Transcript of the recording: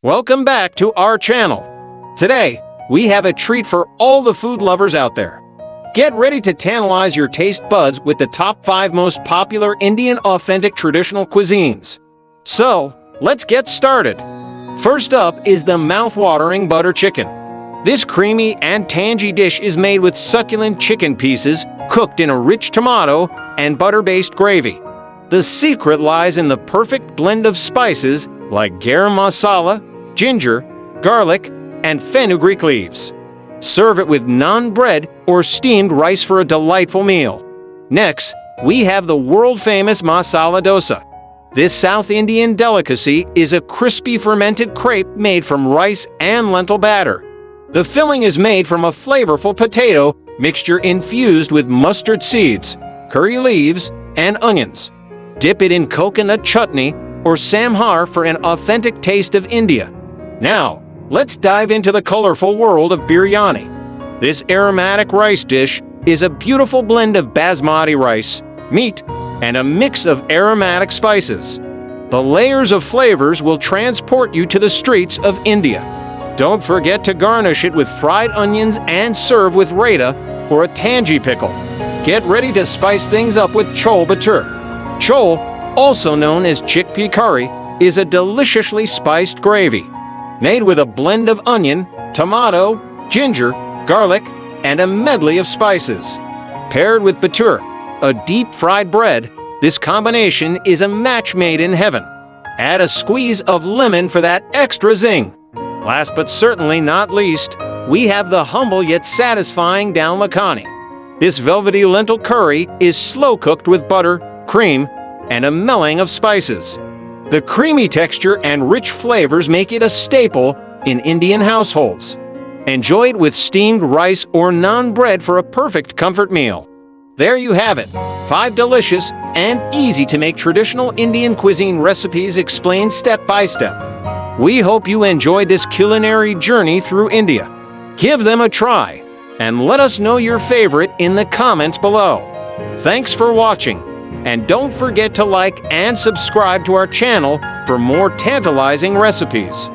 Welcome back to our channel. Today, we have a treat for all the food lovers out there. Get ready to tantalize your taste buds with the top 5 most popular Indian authentic traditional cuisines. So, let's get started. First up is the mouth-watering butter chicken. This creamy and tangy dish is made with succulent chicken pieces cooked in a rich tomato and butter-based gravy. The secret lies in the perfect blend of spices like garam masala, ginger, garlic, and fenugreek leaves. Serve it with naan bread or steamed rice for a delightful meal. Next, we have the world-famous masala dosa. This South Indian delicacy is a crispy fermented crepe made from rice and lentil batter. The filling is made from a flavorful potato mixture infused with mustard seeds, curry leaves, and onions. Dip it in coconut chutney or samhar for an authentic taste of India. Now, let's dive into the colorful world of biryani. This aromatic rice dish is a beautiful blend of basmati rice, meat, and a mix of aromatic spices. The layers of flavors will transport you to the streets of India. Don't forget to garnish it with fried onions and serve with raita or a tangy pickle. Get ready to spice things up with chole bhatur. Chole, also known as chickpea curry, is a deliciously spiced gravy made with a blend of onion, tomato, ginger, garlic, and a medley of spices. Paired with bhatur, a deep-fried bread, this combination is a match made in heaven. Add a squeeze of lemon for that extra zing. Last but certainly not least, we have the humble yet satisfying dal makhani. This velvety lentil curry is slow-cooked with butter, cream, and a melting of spices. The creamy texture and rich flavors make it a staple in Indian households. Enjoy it with steamed rice or naan bread for a perfect comfort meal. There you have it, 5 delicious and easy-to-make traditional Indian cuisine recipes explained step by step. We hope you enjoyed this culinary journey through India. Give them a try, and let us know your favorite in the comments below. Thanks for watching. And don't forget to like and subscribe to our channel for more tantalizing recipes.